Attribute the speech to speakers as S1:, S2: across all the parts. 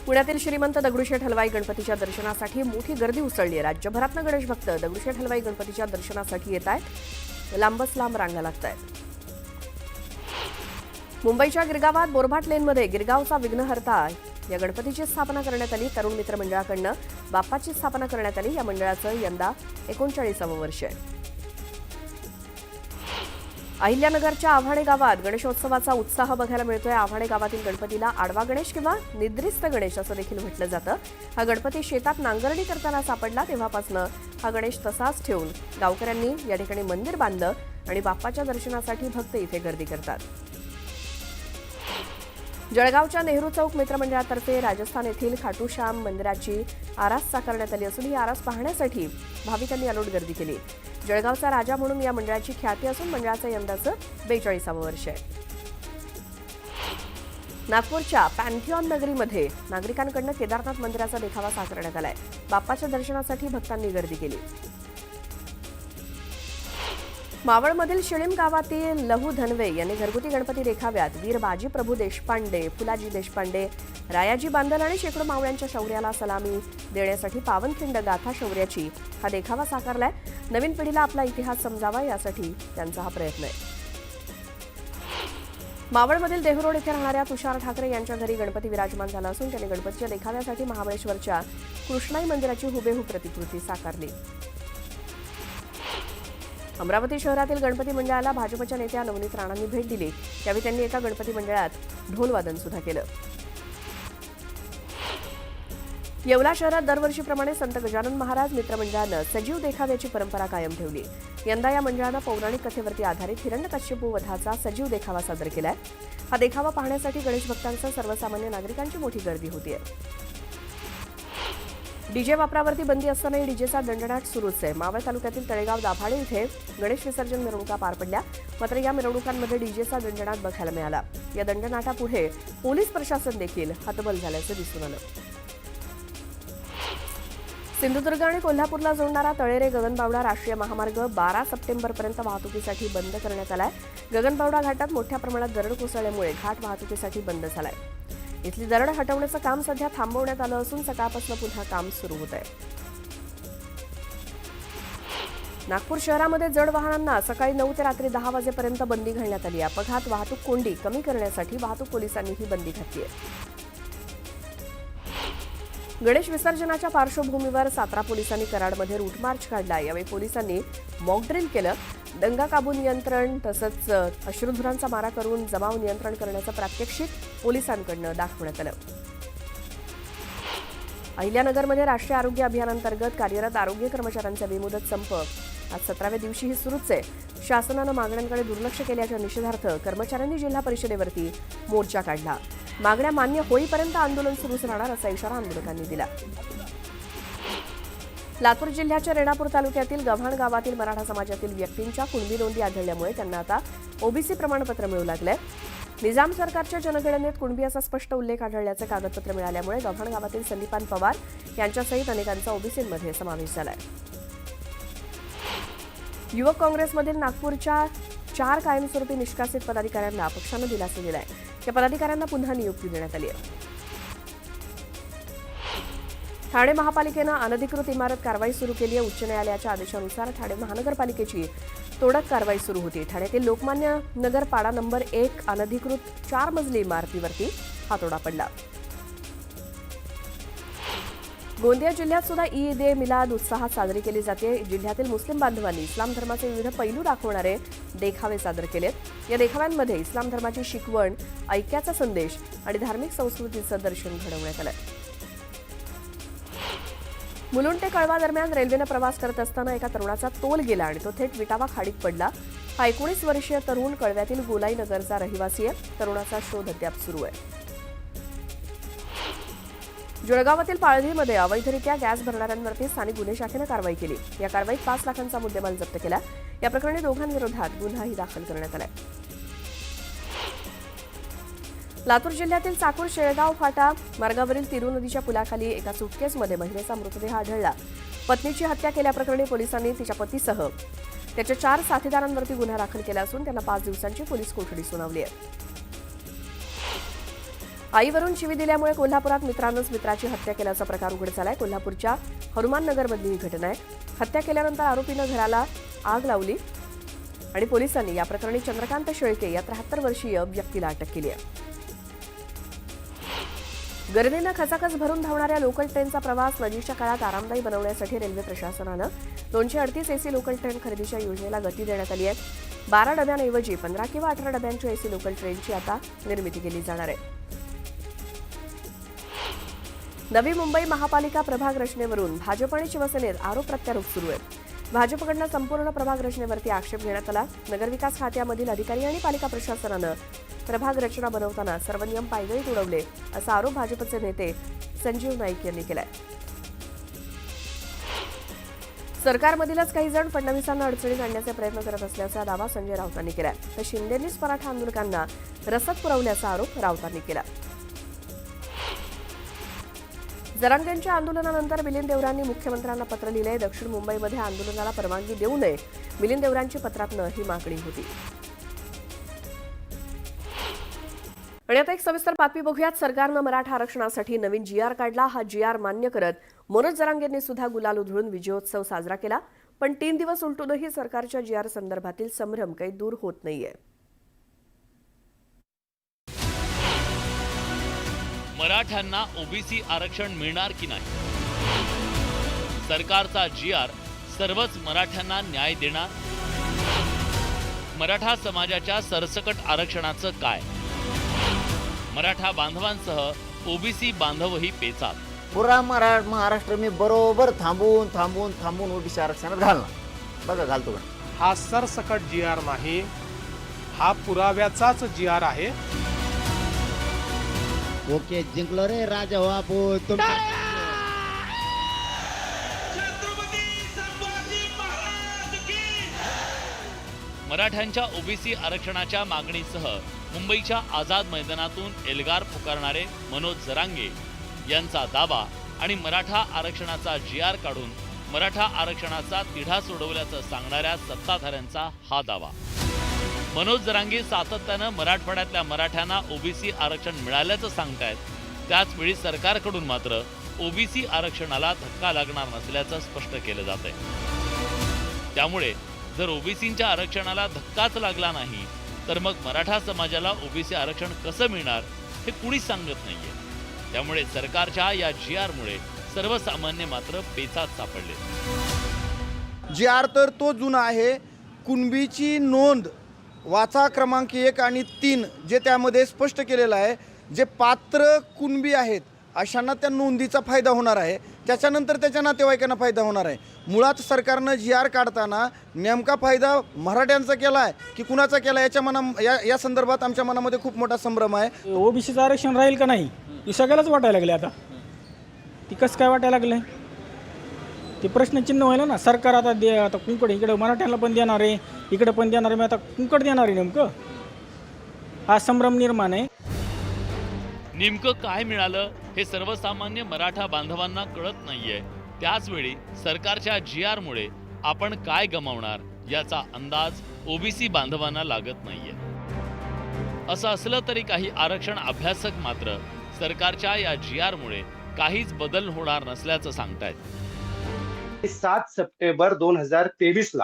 S1: पुण्यातील श्रीमंत दगडूशेठ हलवाई गणपतीच्या दर्शनासाठी मोठी गर्दी उसळली आहे। राज्यभरातून गणेश भक्त दगडूशेठ हलवाई गणपतीच्या दर्शनासाठी येत आहेत। लांबच लांब रांगा लागत आहेत। मुंबईच्या गिरगावात बोरभाट लेनमध्ये गिरगावचा विघ्नहर्ता या गणपतीची स्थापना करण्यात आली। तरुण मित्र मंडळाकडून बाप्पाची स्थापना करण्यात आली। या मंडळाचं यंदा 39वे वर्ष आहे। अहिल्यानगरच्या आव्हाणे गावात गणेशोत्सवाचा उत्साह बघायला मिळतोय। आव्हाणे गावातील गणपतीला आडवा गणेश किंवा निद्रिस्त गणेश असं देखील म्हटलं जातं। हा गणपती शेतात नांगरणी करताना सापडला तेव्हापासून हा गणेश तसाच ठेवून गावकऱ्यांनी या ठिकाणी मंदिर बांधलं आणि बाप्पाच्या दर्शनासाठी भक्त इथे गर्दी करतात। जळगावच्या नेहरू चौक मित्रमंडळातर्फे राजस्थान येथील खाटू श्याम मंदिराची आरास साकारण्यात आली असून ही आरास पाहण्यासाठी भाविकांनी अलोट गर्दी केली। जळगावचा राजा म्हणून या मंडळाची ख्याती असून मंडळाचं यंदाचं 42वे वर्ष आहे। नागपूरच्या पॅन्थिऑन नगरीमध्ये नागरिकांकडून केदारनाथ मंदिराचा देखावा साकारण्यात आलाय। बाप्पाच्या दर्शनासाठी भक्तांनी गर्दी केली। मावळमधील शिळीम गावातील लहू धनवे यांनी घरगुती गणपती देखाव्यात वीर बाजी प्रभू देशपांडे, फुलाजी देशपांडे, रायाजी बांदल आणि शेकडो मावळ्यांच्या शौर्याला सलामी देण्यासाठी पावनखिंड गाथा शौर्याची हा देखावा साकारलाय। नवीन पिढीला आपला इतिहास समजावा यासाठी त्यांचा हा प्रयत्न आहे। मावळमधील देहरोड येथे राहणाऱ्या तुषार ठाकरे यांच्या घरी गणपती विराजमान झाला असून त्यांनी गणपतीच्या देखाव्यासाठी महाबळेश्वरच्या कृष्णाई मंदिराची हुबेहूब प्रतिकृती साकारली। अमरावती शहरातील गणपती मंडळाला भाजपच्या नेत्या नवनीत राणांनी भेट दिली। त्यावेळी त्यांनी एका गणपती मंडळात ढोलवादन सुद्धा केलं। येवला शहरात दरवर्षीप्रमाणे संत गजानन महाराज मित्रमंडळानं सजीव देखाव्याची परंपरा कायम ठेवली। यंदा या मंडळानं पौराणिक कथेवरती आधारित हिरण्यकश्यपू वधाचा सजीव देखावा सादर केलाय। हा देखावा पाहण्यासाठी गणेश भक्तांसह सर्वसामान्य नागरिकांची मोठी गर्दी होतीये। डीजे वापरावरती बंदी असतानाही डीजेचा दणदणाट सुरूच आहे। मावळ तालुक्यातील तळेगाव दाभाडे इथे गणेश विसर्जन मिरवणुका पार पडल्या, मात्र या मिरवणुकांमध्ये डीजेचा दणदणाट बघायला मिळाला। या दणदणाटापुढे पोलीस प्रशासन देखील हतबल झाल्याचं दिसून आलं। सिंधुदुर्ग आणि कोल्हापूरला जोडणारा तळेरे गगनबावडा राष्ट्रीय महामार्ग 12 सप्टेंबरपर्यंत वाहतुकीसाठी बंद करण्यात आलाय। गगनबावडा घाटात मोठ्या प्रमाणात दरड कोसळल्यामुळे घाट वाहतुकीसाठी बंद झालाय। इथली दरड हटवण्याचं काम सध्या थांबवण्यात आलं असून सकाळपासून पुन्हा काम सुरू होत आहे। नागपूर शहरामध्ये जड वाहनांना सकाळी 9 ते रात्री 10 वाजेपर्यंत बंदी घालण्यात आली आहे। अपघात वाहतूक कोंडी कमी करण्यासाठी वाहतूक पोलिसांनी ही बंदी घातली आहे। गणेश विसर्जनाच्या पार्श्वभूमीवर सातारा पोलिसांनी कराडमध्ये रूट मार्च काढला। यावेळी पोलिसांनी मॉक ड्रिल केलं। दंगा काबू नियंत्रण तसंच अश्रुधुरांचा मारा करून जमाव नियंत्रण करण्याचं प्रात्यक्षिक पोलिसांकडून दाखवण्यात आलं। अहिल्यानगरमध्ये राष्ट्रीय आरोग्य अभियानांतर्गत कार्यरत आरोग्य कर्मचाऱ्यांचा बेमुदत संप आज 17व्या दिवशीही सुरूच आहे। शासनानं मागण्यांकडे दुर्लक्ष केल्याच्या निषेधार्थ कर्मचाऱ्यांनी जिल्हा परिषदेवरती मोर्चा काढला। मागण्या मान्य होईपर्यंत आंदोलन सुरूच राहणार असा इशारा आंदोलकांनी दिला। लातूर जिल्ह्याच्या रेणापूर तालुक्यातील गव्हाण गावातील मराठा समाजातील व्यक्तींच्या कुणबी नोंदी आढळल्यामुळे त्यांना आता ओबीसी प्रमाणपत्र मिळू लागलंय। निजाम सरकारच्या जनगणनेत कुणबी असा स्पष्ट उल्लेख आढळल्याचं कागदपत्र मिळाल्यामुळे गव्हाण गावातील संदीपान पवार यांच्यासहित अनेकांचा ओबीसीमध्ये समावेश झालाय। युवक काँग्रेसमधील नागपूरच्या 4 कायमस्वरूपी निष्कासित पदाधिकाऱ्यांना पक्षानं दिलासा दिलाय। या पदाधिकाऱ्यांना पुन्हा नियुक्ती देण्यात आली आहे। ठाणे महापालिकेनं अनधिकृत इमारत कारवाई सुरू केली आहे। उच्च न्यायालयाच्या आदेशानुसार ठाणे महानगरपालिकेची तोडक कारवाई सुरू होती। ठाण्यातील लोकमान्य नगर पाडा नंबर 1 अनधिकृत 4 मजली इमारतीवरती हातोडा पडला। गोंदिया जिल्ह्यात सुद्धा ईद ए मिलाद उत्साहात साजरी केली जाते। जिल्ह्यातील मुस्लिम बांधवांनी इस्लाम धर्माचे विविध पैलू दाखवणारे देखावे सादर केलेत। या देखाव्यांमध्ये इस्लाम धर्माची शिकवण, ऐक्याचा संदेश आणि धार्मिक संस्कृतीचं दर्शन घडवण्यात आलं। मुलुंड ते कळवा दरम्यान रेल्वेनं प्रवास करत असताना एका तरुणाचा तोल गेला आणि तो थेट विटावा खाडीत पडला। हा 19 वर्षीय तरुण कळव्यातील गोलाई नगरचा रहिवासी आहे। तरुणाचा शोध अद्याप सुरू आहे। जळगावातील पाळधीमध्ये अवैधरित्या गॅस भरणाऱ्यांवरती स्थानिक गुन्हे शाखेनं कारवाई केली। या कारवाईत 5 लाखांचा मुद्देमाल जप्त केला। या प्रकरणी दोघांविरोधात गुन्हाही दाखल करण्यात आलाय। लातूर जिल्ह्यातील चाकूर शेळगाव फाटा मार्गावरील तिरू नदीच्या पुलाखाली एका सुटकेसमध्ये महिलेचा मृतदेह आढळला। पत्नीची हत्या केल्याप्रकरणी पोलिसांनी तिच्या पतीसह त्याच्या 4 साथीदारांवरती गुन्हा दाखल केला असून त्यांना 5 दिवसांची पोलीस कोठडी सुनावली आहे। आईवरून शिवी दिल्यामुळे कोल्हापुरात मित्रानंच मित्राची हत्या केल्याचा प्रकार उघड झालाय. कोल्हापूरच्या हनुमान नगरमधली ही घटना आहे. हत्या केल्यानंतर आरोपीनं घराला आग लावली आणि पोलिसांनी या प्रकरणी चंद्रकांत शेळके या 73 वर्षीय व्यक्तीला अटक केली आहे. गर्दीनं खचाखच भरून धावणाऱ्या लोकल ट्रेनचा प्रवास नजीकच्या काळात आरामदायी बनवण्यासाठी रेल्वे प्रशासनानं 238 एसी लोकल ट्रेन खरेदीच्या योजनेला गती देण्यात आली आहे. 12 डब्यांऐवजी 15 किंवा 18 डब्यांच्या एसी लोकल ट्रेनची आता निर्मिती केली जाणार आहे. नवी मुंबई महापालिका प्रभाग रचनेवरून भाजप आणि शिवसेनेत आरोप प्रत्यारोप सुरू आहेत. भाजपकडनं संपूर्ण प्रभाग रचनेवरती आक्षेप घेण्यात आला. नगरविकास खात्यामधील अधिकारी आणि पालिका प्रशासनानं प्रभाग रचना बनवताना सर्व नियम पायदळीत उडवले असा आरोप भाजपचे नेते संजीव नाईक यांनी केलाय. सरकारमधीलच काही जण फडणवीसांना अडचणीत आणण्याचे प्रयत्न करत असल्याचा दावा संजय राऊतांनी केलाय. तर शिंदेंनीच मराठा आंदोलकांना रसद पुरवल्याचा आरोप राऊतांनी केला. जरांगेंच्या आंदोलनानंतर मिलिंद देवरांनी मुख्यमंत्र्यांना पत्र लिहिलंय. दक्षिण मुंबईमध्ये आंदोलनाला परवानगी देऊ नये, मिलिंद देवरांची पत्रातनं ही मागणी होती. आणि आता एक सविस्तर बातमी बघूयात. सरकारनं मराठा आरक्षणासाठी नवीन GR काढला. हा GR मान्य करत मनोज जरांगेंनी सुद्धा गुलाल उधळून विजयोत्सव साजरा केला. पण 3 दिवस उलटूनही सरकारच्या GR संदर्भातील संभ्रम काही दूर होत नाहीये.
S2: मराठ्यांना ओबीसी आरक्षण मिळणार की नाही? सरकारचा GR सर्वच मराठ्यांना न्याय देणार? मराठा समाजाच्या सरसकट आरक्षणाचं काय? मराठा बांधवांसह ओबीसी बांधवही पेचात.
S3: पुरा महाराष्ट्र मी बरोबर थांबून ओबीसी आरक्षणात घालणार. बघा घालतो का?
S4: हा सरसकट GR नाही, हा पुराव्याचाच GR आहे.
S5: ओके, जिंकलो रे राजा हो आपण.
S2: मराठ्यांच्या ओबीसी आरक्षणाच्या मागणीसह मुंबईच्या आझाद मैदानातून एल्गार पुकारणारे मनोज जरांगे यांचा दावा आणि मराठा आरक्षणाचा GR काढून मराठा आरक्षणाचा तिढा सोडवल्याचं सांगणाऱ्या सत्ताधाऱ्यांचा हा दावा. मनोज जरांगे सातत्यानं मराठवाड्यातल्या मराठ्यांना ओबीसी आरक्षण मिळाल्याचं सांगतायत. त्याचवेळी सरकारकडून मात्र ओबीसी आरक्षणाला धक्का लागणार नसल्याचं स्पष्ट केलं जात आहे. त्यामुळे जर ओबीसींच्या आरक्षणाला धक्काच लागला नाही तर मग मराठा समाजाला ओबीसी आरक्षण कसं मिळणार हे कुणीच सांगत नाहीये. त्यामुळे सरकारच्या या GR मुळे सर्वसामान्य मात्र पेचात सापडले.
S6: GR तर तो जुना आहे. कुणबीची नोंद वाचा क्रमांक 1 आणि 3 जे त्यामध्ये स्पष्ट केलेलं आहे. जे पात्र कुणबी आहेत अशांना त्या नोंदीचा फायदा होणार आहे. त्याच्यानंतर त्याच्या नातेवाईकांना फायदा होणार आहे. मुळात सरकारनं GR काढताना नेमका फायदा मराठ्यांचा केला आहे की कुणाचा केला या संदर्भात आमच्या मनामध्ये खूप मोठा संभ्रम आहे.
S7: ओबीसीचं आरक्षण राहील का नाही हे सगळ्यालाच वाटायला लागले. आता ती कसं काय वाटायला लागले ते प्रश्नचिन्ह व्हायला ना. सरकार आता कुंकड इकडे मराठ्यांना पण देणार आहे, इकडे पण देणार आहे, मी आता कुंकड देणार आहे. नेमकं हा संभ्रम निर्माण आहे.
S2: नेमकं काय मिळालं हे सर्वसामान्य मराठा बांधवांना कळत नाहीये. त्याचवेळी सरकारच्या GR मुळे आपण काय गमावणार याचा अंदाज ओबीसी बांधवांना लागत नाहीये. असं असलं तरी काही आरक्षण अभ्यासक मात्र सरकारच्या या GR मुळे काहीच बदल होणार नसल्याचं सांगतायत.
S8: 7 सप्टेंबर 2023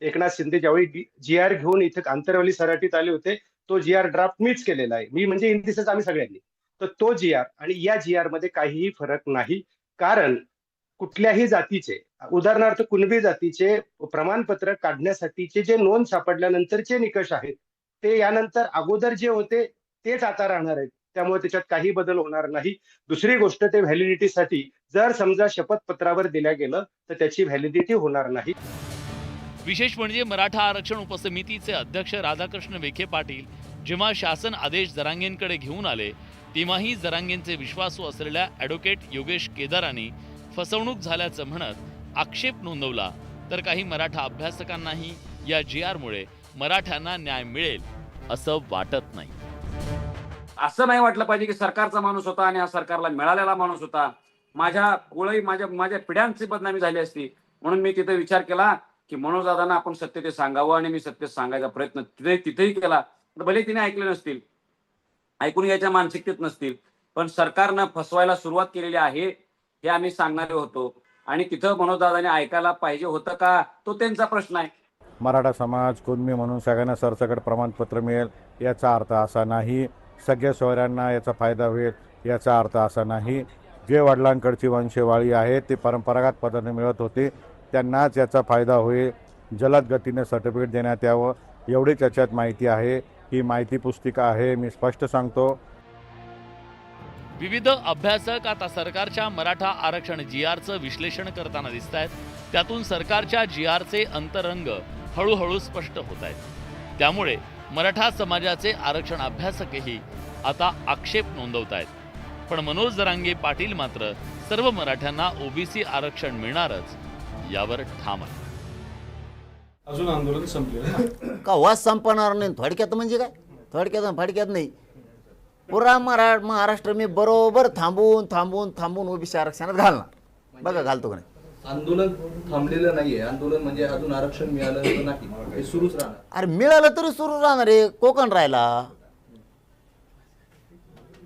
S8: एकनाथ शिंदे ज्यावेळी GR घेऊन इथे आंतरवली सराटीत आले होते, तो GR ड्राफ्ट मीच केलेला आहे. मी म्हणजे इन दिसच आम्ही सगळ्यांनी. तर तो GR आणि या GR मध्ये काहीही फरक नाही. कारण कुठल्याही जातीचे, उदाहरणार्थ कुणबी जातीचे प्रमाणपत्र काढण्यासाठीचे जे नोंद सापडल्यानंतरचे निकष आहेत ते यानंतर अगोदर जे होते तेच आता राहणार आहेत. त्यामुळे त्याच्यात काही बदल होणार नाही. दुसरी गोष्ट, ते व्हॅलिडिटीसाठी जर समजा शपथपत्रावर दिल्या गेलं तर त्याची व्हॅलिडिटी होणार नाही.
S2: विशेष म्हणजे मराठा आरक्षण उपसमितीचे अध्यक्ष राधाकृष्ण विखे पाटील जेव्हा शासन आदेश जरांगेंकडे घेऊन आले तेव्हाही जरांगेंचे विश्वासू असलेल्या ॲडव्होकेट योगेश केदारांनी फसवणूक झाल्याचं म्हणत आक्षेप नोंदवला. तर काही मराठा अभ्यासकांनाही या GR मुळे मराठ्यांना न्याय मिळेल असं वाटत नाही.
S9: असं नाही वाटलं पाहिजे की सरकारचा माणूस होता आणि हा सरकारला मिळालेला माणूस होता. माझ्या पिढ्यांची बदनामी झाली असती. म्हणून मी तिथे विचार केला की मनोजदादांना आपण सत्य ते सांगावं आणि मी सत्य सांगायचा प्रयत्न तिथेही केला. भले तिने ऐकले नसतील, ऐकून घ्यायच्या मानसिकतेत नसतील, पण सरकारनं फसवायला सुरुवात केलेली आहे हे आम्ही सांगणारे होतो. आणि तिथं मनोजदादाने ऐकायला पाहिजे होतं का, तो त्यांचा प्रश्न आहे.
S10: मराठा समाज कुणबी म्हणून सगळ्यांना सरसकट प्रमाणपत्र मिळेल याचा अर्थ असा नाही. सगळ्या सोयऱ्यांना याचा फायदा होईल याचा अर्थ असा नाही. जे वडिलांकडची वंशवाळी आहे ते परंपरागत पद्धतीने मिळत होते त्यांनाच याचा फायदा होईल. जलद गतीने सर्टिफिकेट देण्यात यावं एवढीच याच्यात माहिती आहे. ही माहिती पुस्तिका आहे, मी स्पष्ट सांगतो.
S2: विविध अभ्यासक आता सरकारच्या मराठा आरक्षण GRचं विश्लेषण करताना दिसत आहेत. त्यातून सरकारच्या GRचे अंतरंग हळूहळू स्पष्ट होत आहेत. त्यामुळे मराठा समाजाचे आरक्षण अभ्यासकही आता आक्षेप नोंदवत आहेत. पण मनोज जरांगे पाटील मात्र सर्व मराठ्यांना OBC आरक्षण मिळणारच यावर ठाम आहे.
S4: अजून आंदोलन संपले
S3: का वाद संपणार नाही. थोडक्यात म्हणजे काय, थोडक्यात फाडक्यात नाही. पुरा महाराष्ट्र मी बरोबर थांबून थांबून थांबून OBC आरक्षणात घालणार. बघा घालतो का नाही.
S11: आंदोलन थांबलेलं नाहीये. आंदोलन म्हणजे अजून आरक्षण मिळालं नाही, हे सुरूच राहणार.
S3: अरे मिळालं तरी सुरू राहणार आहे. कोकण राहिला.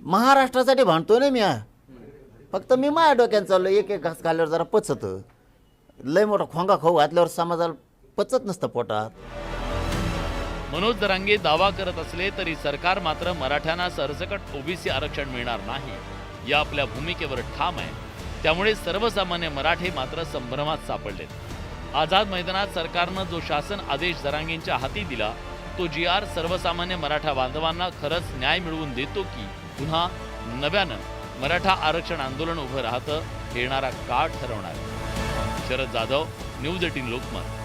S3: महाराष्ट्रासाठी भांडतोय ना मी. फक्त मी माझ्या डोक्यात चाललो. एक एक घास खाल्ल्यावर जरा पचत. लय मोठा खोंगा खाऊ घातल्यावर समाजाला पचत नसतं पोटात.
S2: मनोज जरांगे दावा करत असले तरी सरकार मात्र मराठ्यांना सरसकट OBC आरक्षण मिळणार नाही या आपल्या भूमिकेवर ठाम आहे. त्यामुळे सर्वसामान्य मराठे मात्र संभ्रमात सापडलेत. आझाद मैदानात सरकारनं जो शासन आदेश जरांगेंच्या हाती दिला तो GR सर्वसामान्य मराठा बांधवांना खरंच न्याय मिळवून देतो की पुन्हा नव्यानं मराठा आरक्षण आंदोलन उभं राहतं हे येणारा काळ ठरवणार. शरद जाधव, न्यूज 18 लोकमत.